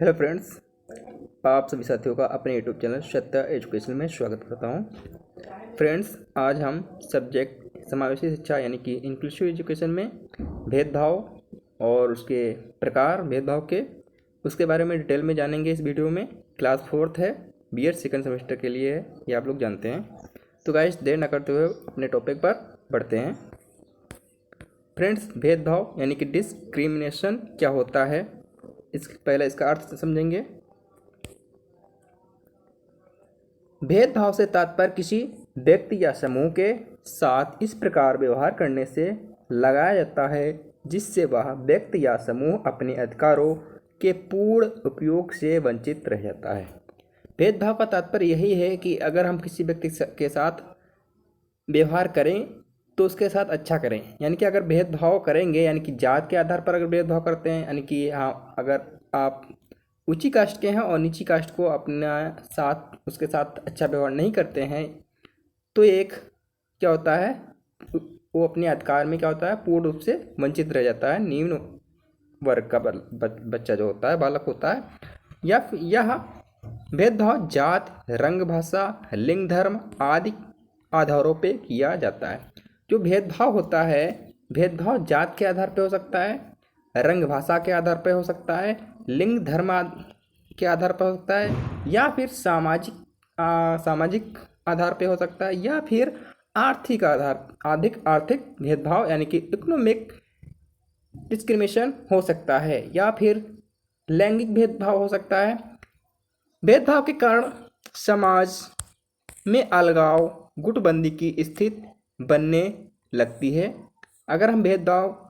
Hello friends, आप सभी साथियों का अपने यूट्यूब चैनल सत्या एजुकेशन में स्वागत करता हूं। फ्रेंड्स, आज हम सब्जेक्ट समावेशी शिक्षा यानी कि इंक्लूसिव एजुकेशन में भेदभाव और उसके प्रकार भेदभाव के उसके बारे में डिटेल में जानेंगे। इस वीडियो में क्लास 4th है, बीएड सेकंड सेमेस्टर के लिए है, ये आप लोग जानते हैं। तो गाइस, देर न करते हुए अपने टॉपिक पर बढ़ते हैं। फ्रेंड्स, भेदभाव यानी कि डिस्क्रिमिनेशन क्या होता है, पहले इसका अर्थ समझेंगे। भेदभाव से तात्पर्य किसी व्यक्ति या समूह के साथ इस प्रकार व्यवहार करने से लगाया जाता है जिससे वह व्यक्ति या समूह अपने अधिकारों के पूर्ण उपयोग से वंचित रह जाता है। भेदभाव का तात्पर्य यही है कि अगर हम किसी व्यक्ति के साथ व्यवहार करें तो उसके साथ अच्छा करें, यानी कि अगर भेदभाव करेंगे यानी कि जात के आधार पर अगर भेदभाव करते हैं, यानी कि हाँ, अगर आप ऊंची कास्ट के हैं और नीची कास्ट को अपने साथ उसके साथ अच्छा व्यवहार नहीं करते हैं तो एक क्या होता है, वो अपने अधिकार में क्या होता है, पूर्ण रूप से वंचित रह जाता है। निम्न वर्ग का बच्चा जो होता है, बालक होता है। या यह भेदभाव जात, रंग, भाषा, लिंग, धर्म आदि आधारों पे किया जाता है। जो भेदभाव होता है, भेदभाव जात के आधार पे हो सकता है, रंग भाषा के आधार पे हो सकता है, लिंग धर्म के आधार पर हो सकता है, या फिर सामाजिक आधार पे हो सकता है, या फिर आर्थिक भेदभाव यानी कि इकोनॉमिक डिस्क्रिमिनेशन हो सकता है, या फिर लैंगिक भेदभाव हो सकता है। भेदभाव के कारण समाज में अलगाव, गुटबंदी की स्थिति बनने लगती है। अगर हम भेदभाव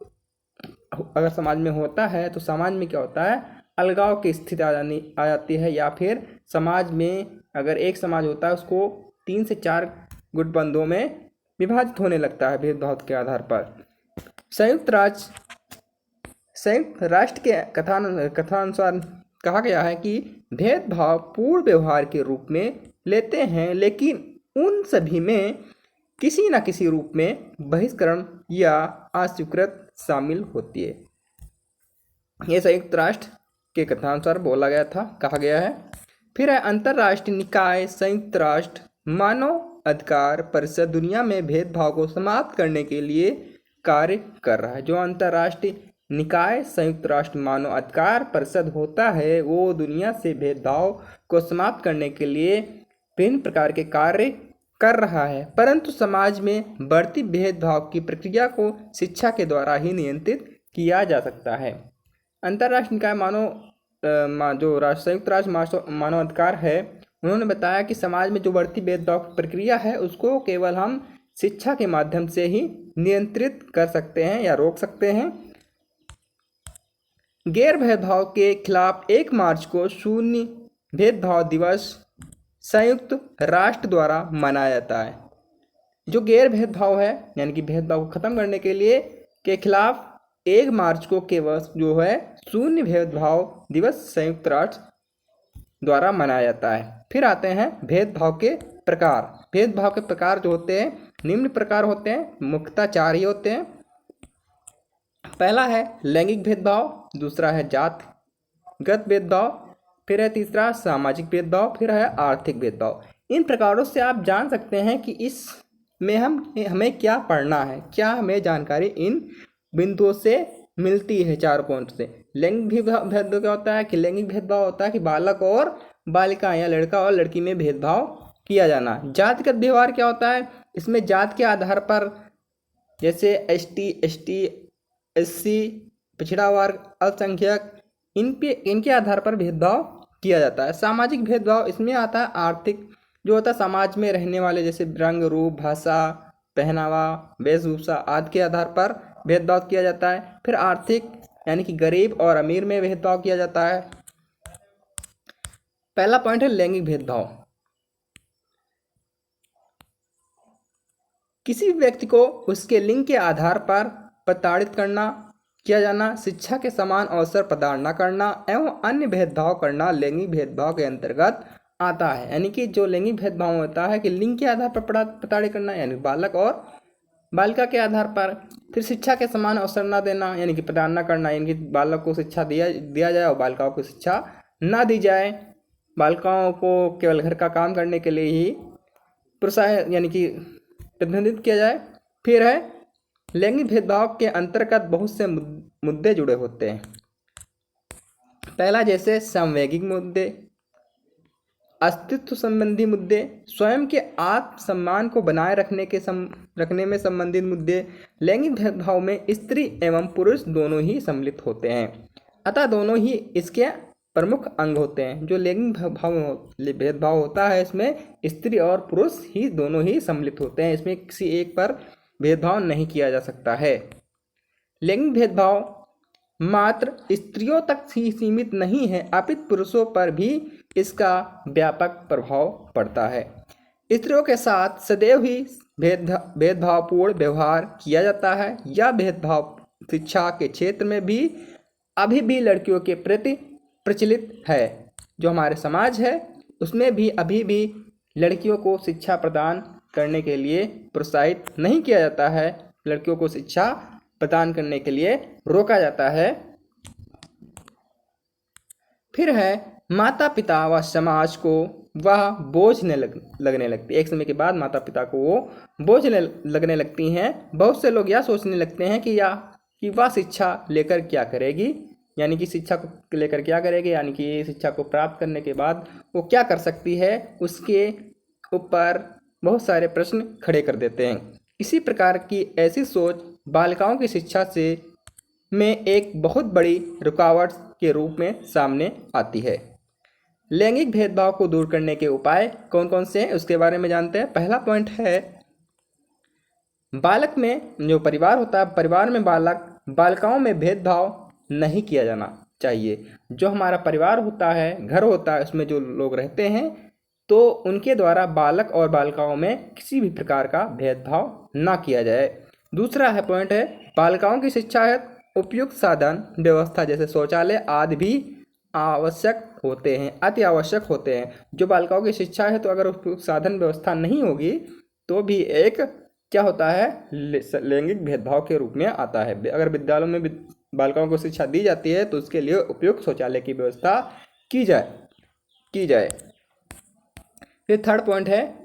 अगर समाज में होता है तो समाज में क्या होता है, अलगाव की स्थिति आ जाती है, या फिर समाज में अगर एक समाज होता है उसको 3 से 4 गुटबंदों में विभाजित होने लगता है भेदभाव के आधार पर। संयुक्त राष्ट्र के कथानुसार कहा गया है कि भेदभाव पूर्ण व्यवहार के रूप में लेते हैं, लेकिन उन सभी में किसी न किसी रूप में बहिष्करण या अस्वीकृत शामिल होती है। यह संयुक्त राष्ट्र के कथनानुसार बोला गया था, कहा गया है। फिर है अंतर्राष्ट्रीय निकाय संयुक्त राष्ट्र मानव अधिकार परिषद दुनिया में भेदभाव को समाप्त करने के लिए कार्य कर रहा है। जो अंतर्राष्ट्रीय निकाय संयुक्त राष्ट्र मानव अधिकार परिषद होता है वो दुनिया से भेदभाव को समाप्त करने के लिए विभिन्न प्रकार के कार्य कर रहा है, परंतु समाज में बढ़ती भेदभाव की प्रक्रिया को शिक्षा के द्वारा ही नियंत्रित किया जा सकता है। अंतर्राष्ट्रीय निकाय जो संयुक्त राष्ट्र मानव अधिकार है, उन्होंने बताया कि समाज में जो बढ़ती भेदभाव की प्रक्रिया है उसको केवल हम शिक्षा के माध्यम से ही नियंत्रित कर सकते हैं या रोक सकते हैं। गैर भेदभाव के खिलाफ 1 मार्च को शून्य भेदभाव दिवस संयुक्त राष्ट्र द्वारा मनाया जाता है। जो गैर भेदभाव है यानी कि भेदभाव को खत्म करने के लिए के खिलाफ 1 मार्च को केवल जो है शून्य भेदभाव दिवस संयुक्त राष्ट्र द्वारा मनाया जाता है। फिर आते हैं भेदभाव के प्रकार। भेदभाव के प्रकार जो होते हैं निम्न प्रकार होते हैं, मुख्यतः 4 ही होते हैं। पहला है लैंगिक भेदभाव, दूसरा है जातगत भेदभाव, फिर है तीसरा सामाजिक भेदभाव, फिर है आर्थिक भेदभाव। इन प्रकारों से आप जान सकते हैं कि इसमें हमें क्या पढ़ना है, क्या हमें जानकारी इन बिंदुओं से मिलती है। 4 पॉइंट से लैंगिक भेदभाव क्या होता है कि लैंगिक भेदभाव होता है कि बालक और बालिका या लड़का और लड़की में भेदभाव किया जाना। जातिगत व्यवहार क्या होता है, इसमें जात के आधार पर जैसे ST ST SC पिछड़ा वर्ग, अल्पसंख्यक, इनके आधार पर भेदभाव किया जाता है। सामाजिक भेदभाव इसमें आता है आर्थिक, जो होता है समाज में रहने वाले जैसे रंग, रूप, भाषा, पहनावा, वेशभूषा आदि के आधार पर भेदभाव किया जाता है। फिर आर्थिक यानी कि गरीब और अमीर में भेदभाव किया जाता है। पहला पॉइंट है लैंगिक भेदभाव। किसी व्यक्ति को उसके लिंग के आधार पर प्रताड़ित करना, किया जाना, शिक्षा के समान अवसर प्रदान न करना एवं अन्य भेदभाव करना लैंगिक भेदभाव के अंतर्गत आता है। यानी कि जो लैंगिक भेदभाव होता है कि लिंग के आधार पर प्रताड़ित करना यानी बालक और बालिका के आधार पर, फिर शिक्षा के समान अवसर न देना यानी कि प्रदान न करना, यानी कि बालक को शिक्षा दिया जाए और बालिकाओं को शिक्षा ना दी जाए, बालिकाओं को केवल घर का काम करने के लिए ही प्रोत्साहित यानी कि प्रतिनिधित्व किया जाए। फिर है लैंगिक भेदभाव के अंतर्गत बहुत से मुद्दे जुड़े होते हैं। पहला जैसे सामवेगिक मुद्दे, अस्तित्व संबंधी मुद्दे, स्वयं के आत्मसम्मान को बनाए रखने में संबंधित मुद्दे। लैंगिक भेदभाव में स्त्री एवं पुरुष दोनों ही सम्मिलित होते हैं, अतः दोनों ही इसके प्रमुख अंग होते हैं। जो लैंगिक भेदभाव होता है इसमें स्त्री और पुरुष ही दोनों ही सम्मिलित होते हैं, इसमें किसी एक पर भेदभाव नहीं किया जा सकता है। लैंगिक भेदभाव मात्र स्त्रियों तक ही सीमित नहीं है, अपितु पुरुषों पर भी इसका व्यापक प्रभाव पड़ता है। स्त्रियों के साथ सदैव ही भेदभावपूर्ण व्यवहार किया जाता है। यह भेदभाव शिक्षा के क्षेत्र में भी अभी भी लड़कियों के प्रति प्रचलित है। जो हमारे समाज है उसमें भी अभी भी लड़कियों को शिक्षा प्रदान करने के लिए प्रोत्साहित नहीं किया जाता है, लड़कियों को शिक्षा प्रदान करने के लिए रोका जाता है। फिर है माता पिता व समाज को वह बोझ लगने लगती है। एक समय के बाद माता पिता को वो बोझ लगने लगती हैं। बहुत से लोग यह सोचने लगते हैं कि वह शिक्षा लेकर क्या करेगी, यानी कि शिक्षा को लेकर क्या करेगी, यानी कि शिक्षा को प्राप्त करने के बाद वो क्या कर सकती है, उसके ऊपर बहुत सारे प्रश्न खड़े कर देते हैं। इसी प्रकार की ऐसी सोच बालिकाओं की शिक्षा से में एक बहुत बड़ी रुकावट के रूप में सामने आती है। लैंगिक भेदभाव को दूर करने के उपाय कौन कौन से हैं उसके बारे में जानते हैं। पहला पॉइंट है बालक में जो परिवार होता है, परिवार में बालिकाओं में भेदभाव नहीं किया जाना चाहिए। जो हमारा परिवार होता है, घर होता है, उसमें जो लोग रहते हैं तो उनके द्वारा बालक और बालिकाओं में किसी भी प्रकार का भेदभाव ना किया जाए। दूसरा है पॉइंट है बालिकाओं की शिक्षा है उपयुक्त साधन व्यवस्था जैसे शौचालय आदि भी आवश्यक होते हैं, अति आवश्यक होते हैं। जो बालिकाओं की शिक्षा है तो अगर उपयुक्त साधन व्यवस्था नहीं होगी तो भी एक क्या होता है लैंगिक भेदभाव के रूप में आता है। अगर विद्यालयों में बालिकाओं को शिक्षा दी जाती है तो उसके लिए उपयुक्त शौचालय की व्यवस्था की जाए। फिर थर्ड पॉइंट है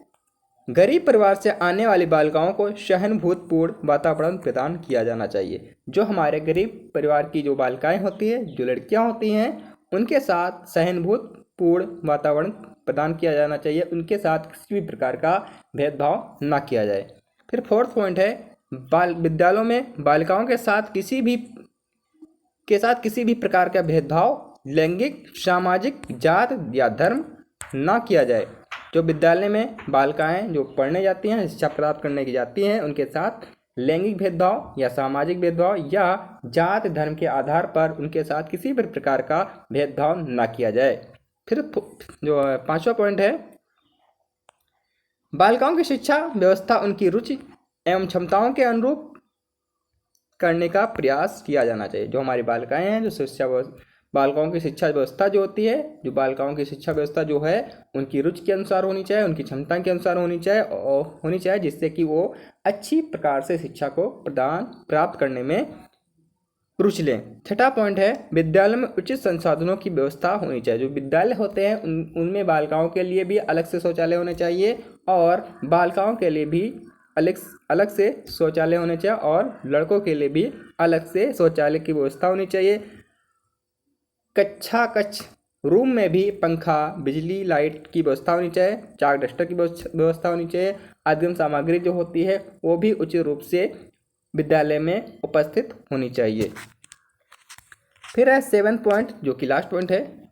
गरीब परिवार से आने वाली बालिकाओं को सहानुभूतिपूर्ण वातावरण प्रदान किया जाना चाहिए। जो हमारे गरीब परिवार की जो बालिकाएं होती है, जो लड़कियां होती हैं, उनके साथ सहानुभूतिपूर्ण वातावरण प्रदान किया जाना चाहिए, उनके साथ किसी भी प्रकार का भेदभाव ना किया जाए। फिर फोर्थ पॉइंट है विद्यालयों में बालिकाओं के साथ किसी भी प्रकार का भेदभाव लैंगिक, सामाजिक, जात या धर्म ना किया जाए। जो विद्यालय में बालिकाएं जो पढ़ने जाती हैं, शिक्षा प्राप्त करने की जाती हैं, उनके साथ लैंगिक भेदभाव या सामाजिक भेदभाव या जात धर्म के आधार पर उनके साथ किसी भी प्रकार का भेदभाव ना किया जाए। फिर जो पांचवा पॉइंट है बालिकाओं की शिक्षा व्यवस्था उनकी रुचि एवं क्षमताओं के अनुरूप करने का प्रयास किया जाना चाहिए। जो हमारी बालिकाएं हैं, जो बालिकाओं की शिक्षा व्यवस्था जो होती है, जो बालिकाओं की शिक्षा व्यवस्था जो है उनकी रुचि के अनुसार होनी चाहिए, उनकी क्षमता के अनुसार होनी चाहिए जिससे कि वो अच्छी प्रकार से शिक्षा को प्राप्त करने में रुचि लें। छठा पॉइंट है विद्यालय में उचित संसाधनों की व्यवस्था होनी चाहिए। जो विद्यालय होते हैं उनमें बालिकाओं के लिए भी अलग से शौचालय होने चाहिए और बालिकाओं के लिए भी अलग से शौचालय होने चाहिए और लड़कों के लिए भी अलग से शौचालय की व्यवस्था होनी चाहिए। कक्ष रूम में भी पंखा, बिजली, लाइट की व्यवस्था होनी चाहिए, चाक डस्टर की व्यवस्था होनी चाहिए। अध्ययन सामग्री जो होती है वो भी उचित रूप से विद्यालय में उपस्थित होनी चाहिए। फिर है 7 पॉइंट जो कि लास्ट पॉइंट है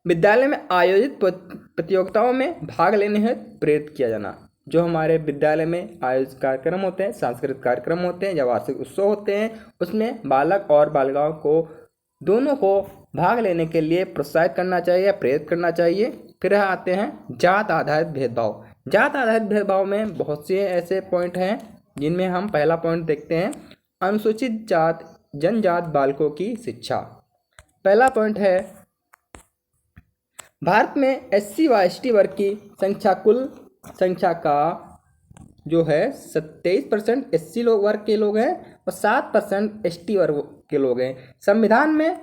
विद्यालय में आयोजित प्रतियोगिताओं में भाग लेने हेतु प्रेरित किया जाना। जो हमारे विद्यालय में आयोजित कार्यक्रम होते हैं, सांस्कृतिक कार्यक्रम होते हैं या वार्षिक उत्सव होते हैं, उसमें बालक और बालिकाओं को दोनों को भाग लेने के लिए प्रोत्साहित करना चाहिए, प्रेरित करना चाहिए। फिर आते हैं जात आधारित भेदभाव। जात आधारित भेदभाव में बहुत से ऐसे पॉइंट हैं जिनमें हम पहला पॉइंट देखते हैं अनुसूचित जात जनजात बालकों की शिक्षा। पहला पॉइंट है भारत में SC व ST वर्ग की संख्या कुल संख्या का जो है 27% SC वर्ग के लोग हैं और 7% ST वर्ग के लोग हैं। संविधान में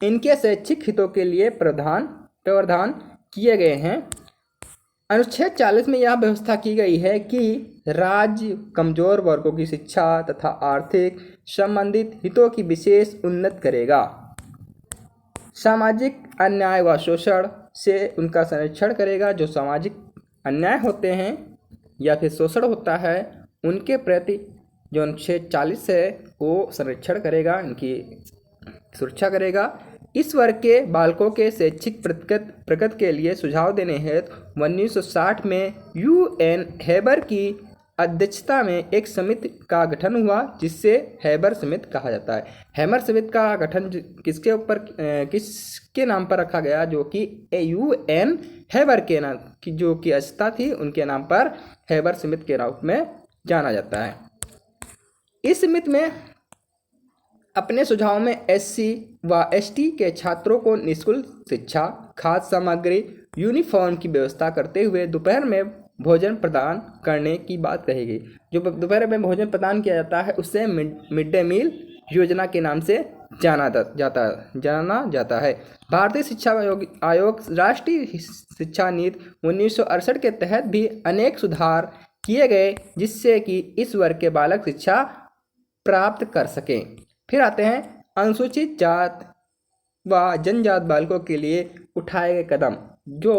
इनके शैक्षिक हितों के लिए प्रावधान किए गए हैं। अनुच्छेद 40 में यह व्यवस्था की गई है कि राज्य कमजोर वर्गों की शिक्षा तथा आर्थिक संबंधित हितों की विशेष उन्नति करेगा। सामाजिक अन्याय व शोषण से उनका संरक्षण करेगा। जो सामाजिक अन्याय होते हैं या फिर शोषण होता है उनके प्रति जो अनुच्छेद 40 है वो संरक्षण करेगा, इनकी सुरक्षा करेगा। इस वर्ग के बालकों के शैक्षिक प्रगति के लिए सुझाव देने हेतु 1960 में यूएन हेबर की अध्यक्षता में एक समिति का गठन हुआ जिससे हैबर समिति कहा जाता है। हैबर समिति का गठन किसके नाम पर रखा गया, जो कि यूएन हैबर के नाम की जो कि अध्यक्षता थी उनके नाम पर हैबर समिति के रूप में जाना जाता है। इस समिति में अपने सुझाव में एससी व एसटी के छात्रों को निःशुल्क शिक्षा, खाद्य सामग्री, यूनिफॉर्म की व्यवस्था करते हुए दोपहर में भोजन प्रदान करने की बात कही गई। जो दोपहर में भोजन प्रदान किया जाता है उससे मिड डे मील योजना के नाम से जाना जाता है। भारतीय शिक्षा आयोग राष्ट्रीय शिक्षा नीति 1968 के तहत भी अनेक सुधार किए गए जिससे कि इस वर्ग के बालक शिक्षा प्राप्त कर सकें। फिर आते हैं अनुसूचित जात व जनजात बालकों के लिए उठाए गए कदम। जो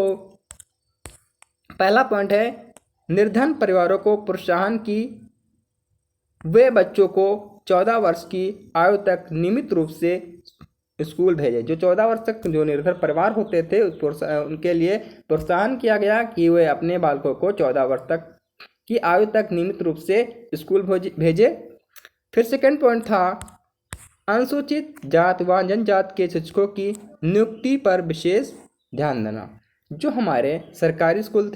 पहला पॉइंट है, निर्धन परिवारों को प्रोत्साहन की वे बच्चों को 14 वर्ष की आयु तक नियमित रूप से स्कूल भेजे। जो 14 वर्ष तक जो निर्धन परिवार होते थे उनके लिए प्रोत्साहन किया गया कि वे अपने बालकों को 14 वर्ष तक की आयु तक नियमित रूप से स्कूल भेजे। फिर सेकंड पॉइंट था अनुसूचित जात व जनजात के शिक्षकों की नियुक्ति पर विशेष ध्यान देना। जो हमारे सरकारी स्कूल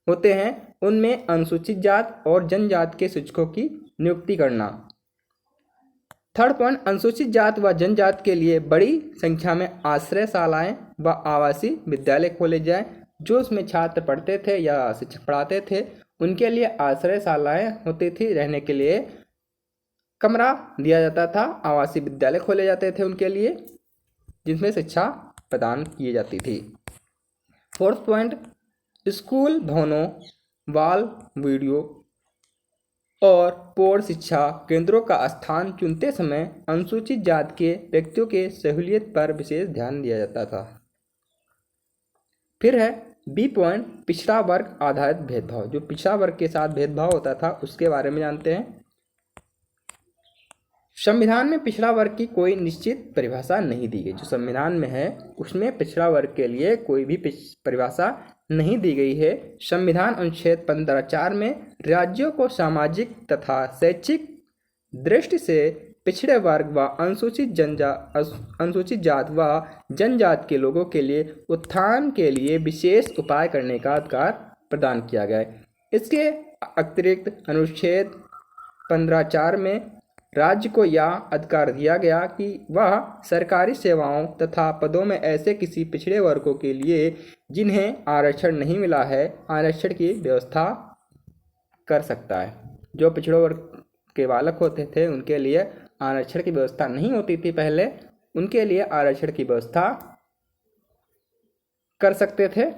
होते हैं उनमें अनुसूचित जात और जनजात के शिक्षकों की नियुक्ति करना। थर्ड पॉइंट, अनुसूचित जात व जनजात के लिए बड़ी संख्या में आश्रयशालाएं व आवासीय विद्यालय खोले जाएं। जो उसमें छात्र पढ़ते थे या शिक्षक पढ़ाते थे उनके लिए आश्रयशालाएं होती थी, रहने के लिए कमरा दिया जाता था। आवासीय विद्यालय खोले जाते थे उनके लिए जिसमें शिक्षा प्रदान की जाती थी। फोर्थ पॉइंट, स्कूल भवनों, वाल वीडियो और पौड़ शिक्षा केंद्रों का स्थान चुनते समय अनुसूचित जात के व्यक्तियों के सहूलियत पर विशेष ध्यान दिया जाता था। फिर है बी पॉइंट, पिछड़ा वर्ग आधारित भेदभाव। जो पिछड़ा वर्ग के साथ भेदभाव होता था उसके बारे में जानते हैं। संविधान में पिछड़ा वर्ग की कोई निश्चित परिभाषा नहीं दी गई। जो संविधान में है उसमें पिछड़ा वर्ग के लिए कोई भी परिभाषा नहीं दी गई है। संविधान अनुच्छेद 15(4) में राज्यों को सामाजिक तथा शैक्षिक दृष्टि से पिछड़े वर्ग व अनुसूचित जात व जनजात के लोगों के लिए उत्थान के लिए विशेष उपाय करने का अधिकार प्रदान किया गया है। इसके अतिरिक्त अनुच्छेद 15(4) में राज्य को यह अधिकार दिया गया कि वह सरकारी सेवाओं तथा पदों में ऐसे किसी पिछड़े वर्गों के लिए जिन्हें आरक्षण नहीं मिला है आरक्षण की व्यवस्था कर सकता है। जो पिछड़े वर्ग के बालक होते थे उनके लिए आरक्षण की व्यवस्था नहीं होती थी पहले, उनके लिए आरक्षण की व्यवस्था कर सकते थे।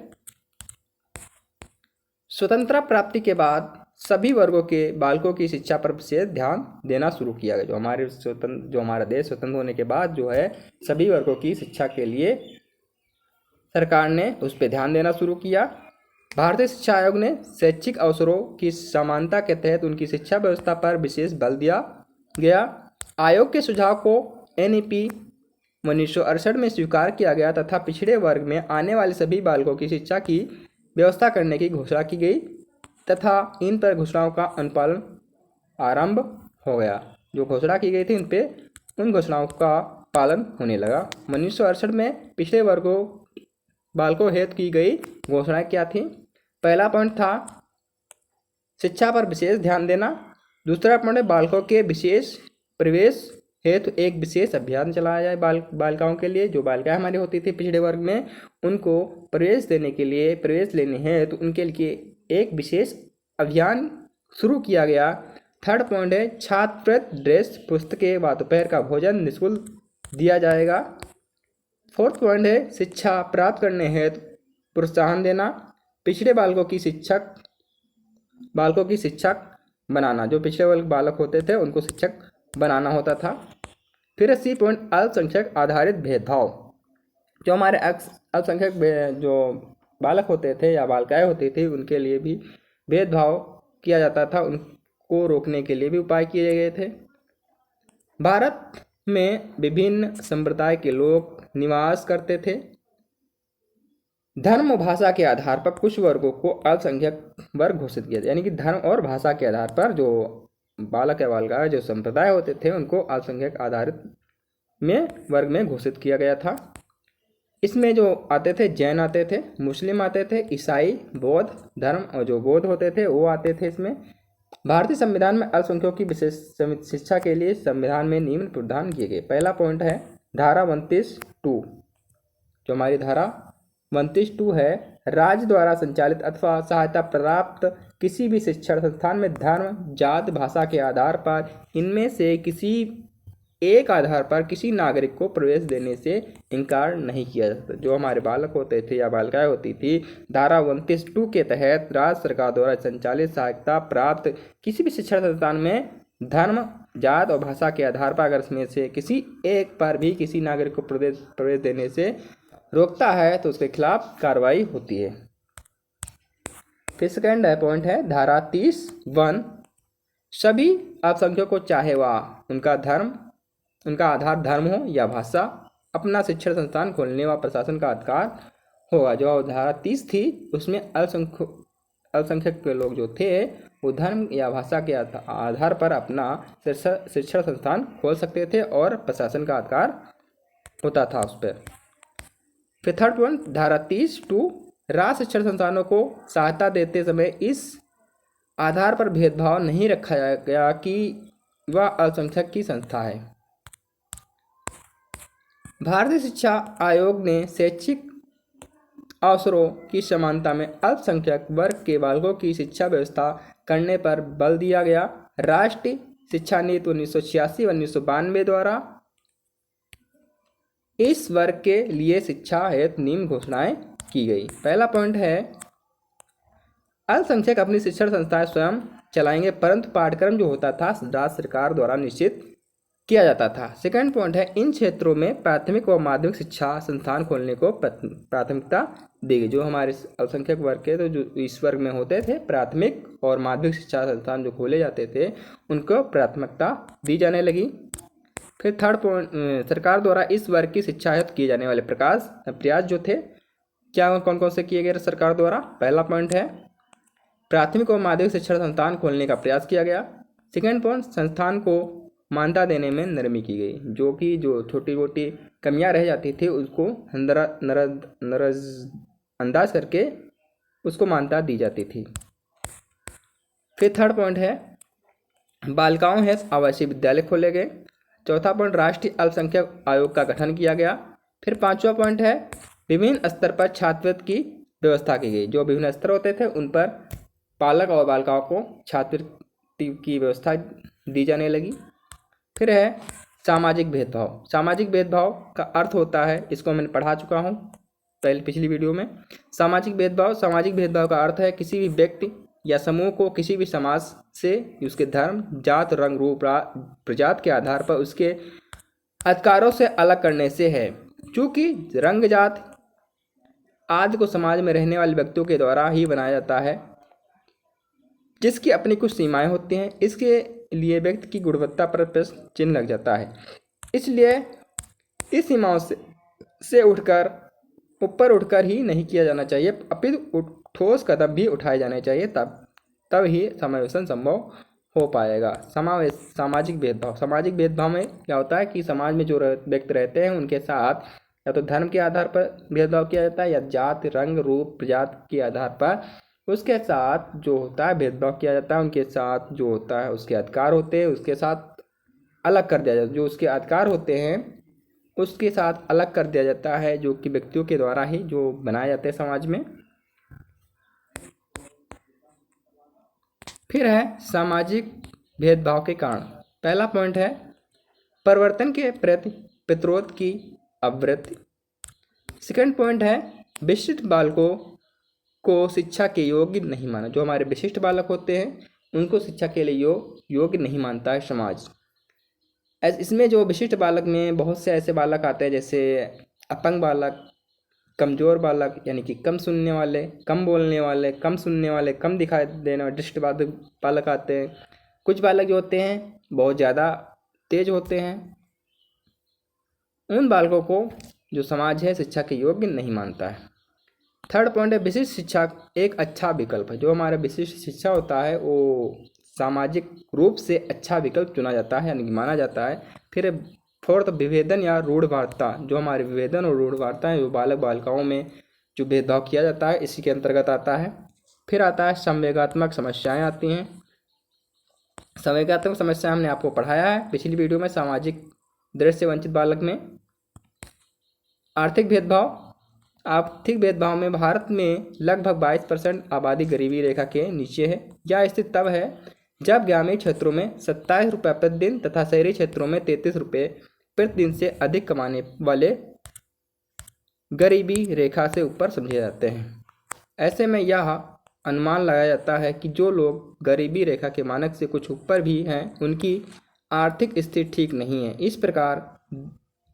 स्वतंत्रता प्राप्ति के बाद सभी वर्गों के बालकों की शिक्षा पर विशेष ध्यान देना शुरू किया गया। जो हमारा देश स्वतंत्र होने के बाद जो है सभी वर्गों की शिक्षा के लिए सरकार ने उस पर ध्यान देना शुरू किया। भारतीय शिक्षा आयोग ने शैक्षिक अवसरों की समानता के तहत उनकी शिक्षा व्यवस्था पर विशेष बल दिया गया। आयोग के सुझाव को NEP 1968 में स्वीकार किया गया तथा पिछड़े वर्ग में आने वाले सभी बालकों की शिक्षा की व्यवस्था करने की घोषणा की गई तथा इन पर घोषणाओं का अनुपालन आरंभ हो गया। जो घोषणा की गई थी उन घोषणाओं का पालन होने लगा। 1968 में पिछड़े वर्गों बालकों हेतु की गई घोषणाएं क्या थी? पहला पॉइंट था शिक्षा पर विशेष ध्यान देना। दूसरा पॉइंट है बालकों के विशेष प्रवेश हेतु एक विशेष अभियान चलाया जाए बालिकाओं के लिए। जो बालिकाएं हमारी होती थी पिछड़े वर्ग में उनको प्रवेश लेने हेतु उनके लिए एक विशेष अभियान शुरू किया गया। थर्ड पॉइंट है छात्रवृत्ति, ड्रेस, पुस्तकें व दोपहर का भोजन निःशुल्क दिया जाएगा। फोर्थ पॉइंट है शिक्षा प्राप्त करने हेतु प्रोत्साहन देना, पिछड़े बालकों की शिक्षक बनाना। जो पिछड़े वर्ग बालक होते थे उनको शिक्षक बनाना होता था। फिर 80 पॉइंट अल्पसंख्यक आधारित भेदभाव। जो हमारे अल्पसंख्यक जो बालक होते थे या बालिकाएं होती थी उनके लिए भी भेदभाव किया जाता था, उनको रोकने के लिए भी उपाय किए गए थे। भारत में विभिन्न संप्रदाय के लोग निवास करते थे। धर्म और भाषा के आधार पर कुछ वर्गों को अल्पसंख्यक वर्ग घोषित किया, यानी कि धर्म और भाषा के आधार पर जो बालक या बालिका जो संप्रदाय होते थे उनको अल्पसंख्यक आधारित में वर्ग में घोषित किया गया था। इसमें जो आते थे जैन आते थे, मुस्लिम आते थे, ईसाई, बौद्ध धर्म और जो बौद्ध होते थे वो आते थे इसमें। भारतीय संविधान में अल्पसंख्यकों की विशेष शिक्षा के लिए संविधान में निम्न प्रावधान किए गए। पहला पॉइंट है धारा 29(2). जो हमारी धारा 29(2) है, राज्य द्वारा संचालित अथवा सहायता प्राप्त किसी भी शिक्षण संस्थान में धर्म, जात, भाषा के आधार पर इनमें से किसी एक आधार पर किसी नागरिक को प्रवेश देने से इनकार नहीं किया जाता। जो हमारे बालक होते थे या बालिकाएं होती थी, धारा 29(2) के तहत राज्य सरकार द्वारा संचालित सहायता प्राप्त किसी भी शिक्षण संस्थान में धर्म, जात और भाषा के आधार पर अगर इसमें से किसी एक पर भी किसी नागरिक को प्रवेश देने से रोकता है तो उसके खिलाफ कार्रवाई होती है। फिर सेकेंड पॉइंट है धारा 30(1). सभी अल्पसंख्यकों को चाहे वह उनका आधार धर्म हो या भाषा, अपना शिक्षण संस्थान खोलने व प्रशासन का अधिकार होगा। जो धारा 30 थी उसमें अल्पसंख्यक के लोग जो थे वो धर्म या भाषा के आधार पर अपना शिक्षण संस्थान खोल सकते थे और प्रशासन का अधिकार होता था उस पर। फिर थर्ड पॉइंट धारा 30(2). राज्य शिक्षण संस्थानों को सहायता देते समय इस आधार पर भेदभाव नहीं रखा गया कि वह अल्पसंख्यक की संस्था है। भारतीय शिक्षा आयोग ने शैक्षिक अवसरों की समानता में अल्पसंख्यक वर्ग के बालकों की शिक्षा व्यवस्था करने पर बल दिया गया। राष्ट्रीय शिक्षा नीति 1986 व 1992 द्वारा इस वर्ग के लिए शिक्षा हेतु निम्न घोषणाएं की गई। पहला पॉइंट है अल्पसंख्यक अपनी शिक्षण संस्थाएं स्वयं चलाएंगे, परंतु पाठ्यक्रम जो होता था राज्य सरकार द्वारा निश्चित किया जाता था। सेकंड पॉइंट है इन क्षेत्रों में प्राथमिक व माध्यमिक शिक्षा संस्थान खोलने को प्राथमिकता दी गई। जो हमारे अल्पसंख्यक वर्ग के तो जो इस वर्ग में होते थे प्राथमिक और माध्यमिक शिक्षा संस्थान जो खोले जाते थे उनको प्राथमिकता दी जाने लगी। फिर थर्ड पॉइंट सरकार द्वारा इस वर्ग की शिक्षा हेतु किए जाने वाले प्रयास जो थे क्या कौन कौन से किए गए सरकार द्वारा। पहला पॉइंट है प्राथमिक और माध्यमिक शिक्षण संस्थान खोलने का प्रयास किया गया। सेकेंड पॉइंट संस्थान को मान्यता देने में नरमी की गई, जो कि जो छोटी मोटी कमियां रह जाती थी उसको नज़रअंदाज करके उसको मान्यता दी जाती थी। फिर थर्ड पॉइंट है बालिकाओं हेतु आवासीय विद्यालय खोले गए। चौथा पॉइंट राष्ट्रीय अल्पसंख्यक आयोग का गठन किया गया। फिर पांचवा पॉइंट है विभिन्न स्तर पर छात्रवृत्ति की व्यवस्था की गई। जो विभिन्न स्तर होते थे उन पर बालक और बालिकाओं को छात्रवृत्ति की व्यवस्था दी जाने लगी। फिर है सामाजिक भेदभाव। सामाजिक भेदभाव का अर्थ होता है, इसको मैंने पढ़ा चुका हूँ पिछली वीडियो में। सामाजिक भेदभाव का अर्थ है किसी भी व्यक्ति या समूह को किसी भी समाज से उसके धर्म, जात, रंग, रूप, प्रजाति के आधार पर उसके अधिकारों से अलग करने से है। चूँकि रंग, जात आदि को समाज में रहने वाले व्यक्तियों के द्वारा ही बनाया जाता है, जिसकी अपनी कुछ सीमाएं होती हैं, इसके लिए व्यक्ति की गुणवत्ता पर प्रश्न चिन्ह लग जाता है। इसलिए इस सीमाओं से उठकर ऊपर उठकर ही नहीं किया जाना चाहिए, अपितु ठोस कदम भी उठाए जाने चाहिए, तब ही समावेशन संभव हो पाएगा। सामाजिक भेदभाव में क्या होता है कि समाज में जो व्यक्ति रहते हैं उनके साथ या तो धर्म के आधार पर भेदभाव किया जाता है या जाति, रंग, रूप, प्रजाति के आधार पर उसके साथ जो होता है भेदभाव किया जाता है। उनके साथ जो होता है उसके अधिकार होते हैं उसके साथ अलग कर दिया जाता है। जो उसके अधिकार होते हैं उसके साथ अलग कर दिया जाता है, जो कि व्यक्तियों के द्वारा ही जो बनाए जाते हैं समाज में। फिर है सामाजिक भेदभाव के कारण। पहला पॉइंट है परिवर्तन के प्रति प्रतिरोध की आवृत्ति। सेकंड पॉइंट है विशिष्ट बालकों को शिक्षा के योग्य नहीं माना। जो हमारे विशिष्ट बालक होते हैं उनको शिक्षा के लिए योग्य नहीं मानता है समाज। इसमें जो विशिष्ट बालक में बहुत से ऐसे बालक आते हैं जैसे अपंग बालक, कमज़ोर बालक यानी कि कम सुनने वाले, कम बोलने वाले, कम सुनने वाले, कम दिखाई देने वाले दृष्टि बालक आते हैं। कुछ बालक जो होते हैं बहुत ज़्यादा तेज होते हैं। उन बालकों को जो समाज है शिक्षा के योग्य नहीं मानता है। थर्ड पॉइंट है विशिष्ट शिक्षा एक अच्छा विकल्प है। जो हमारा विशिष्ट शिक्षा होता है वो सामाजिक रूप से अच्छा विकल्प चुना जाता है यानी कि माना जाता है। फिर फोर्थ विभेदन या रूढ़वार्ता। जो हमारे विभेदन और रूढ़वार्ता है जो बालक बालिकाओं में जो भेदभाव किया जाता है इसी के अंतर्गत आता है। फिर आता है संवेगात्मक समस्याएं आती हैं। संवेगात्मक समस्या हमने आपको पढ़ाया है पिछली वीडियो में। सामाजिक दृष्टि से वंचित बालक में आर्थिक भेदभाव। आर्थिक भेदभाव में भारत में लगभग 22% आबादी गरीबी रेखा के नीचे है। यह स्थिति तब है जब ग्रामीण क्षेत्रों में 27 रुपये प्रतिदिन तथा शहरी क्षेत्रों में 33 रुपये प्रतिदिन से अधिक कमाने वाले गरीबी रेखा से ऊपर समझे जाते हैं। ऐसे में यह अनुमान लगाया जाता है कि जो लोग गरीबी रेखा के मानक से कुछ ऊपर भी हैं उनकी आर्थिक स्थिति ठीक नहीं है। इस प्रकार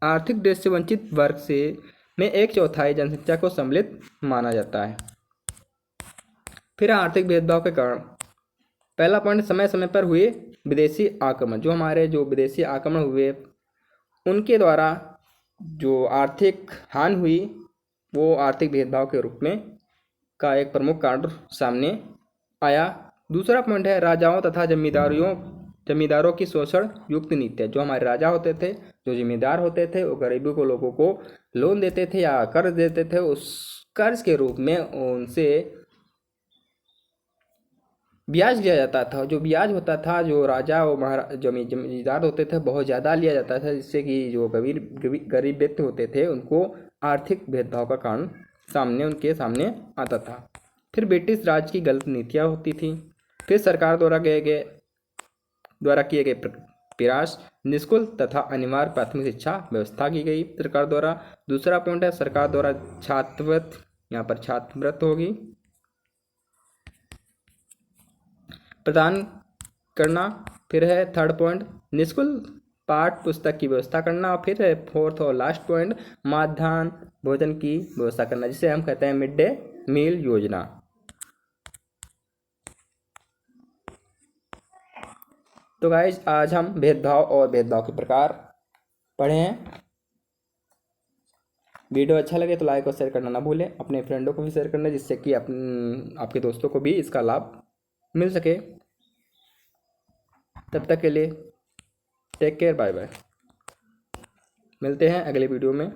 आर्थिक दृष्टि से वंचित वर्ग से में 1/4 जनसंख्या को सम्मिलित माना जाता है। फिर आर्थिक भेदभाव के कारण पहला पॉइंट समय समय पर हुए विदेशी आक्रमण। जो हमारे जो विदेशी आक्रमण हुए उनके द्वारा जो आर्थिक हानि हुई वो आर्थिक भेदभाव के रूप में का एक प्रमुख कारण सामने आया। दूसरा पॉइंट है राजाओं तथा जमींदारों की शोषण युक्त नीति। जो हमारे राजा होते थे, जो जमींदार होते थे, वो गरीबों को लोगों को लोन देते थे या कर्ज देते थे। उस कर्ज के रूप में उनसे ब्याज लिया जाता था। जो ब्याज होता था जो राजा और जमींदार होते थे बहुत ज़्यादा लिया जाता था, जिससे कि जो गरीब व्यक्ति होते थे उनको आर्थिक भेदभाव का कारण उनके सामने आता था। फिर ब्रिटिश राज की गलत नीतियाँ होती थी। फिर सरकार द्वारा किए गए प्रयास निःशुल्क तथा अनिवार्य प्राथमिक शिक्षा व्यवस्था की गई सरकार द्वारा। दूसरा पॉइंट है सरकार द्वारा छात्रवृत्ति, यहाँ पर छात्रवृत्ति होगी, प्रदान करना। फिर है थर्ड पॉइंट निःशुल्क पाठ्य पुस्तक की व्यवस्था करना। और फिर है फोर्थ और लास्ट पॉइंट मध्याह्न भोजन की व्यवस्था करना, जिसे हम कहते हैं मिड डे मील योजना। तो गाइज आज हम भेदभाव और भेदभाव के प्रकार पढ़े हैं। वीडियो अच्छा लगे तो लाइक और शेयर करना ना भूलें। अपने फ्रेंडों को भी शेयर करना जिससे कि आपके दोस्तों को भी इसका लाभ मिल सके। तब तक के लिए टेक केयर, बाय बाय। मिलते हैं अगले वीडियो में।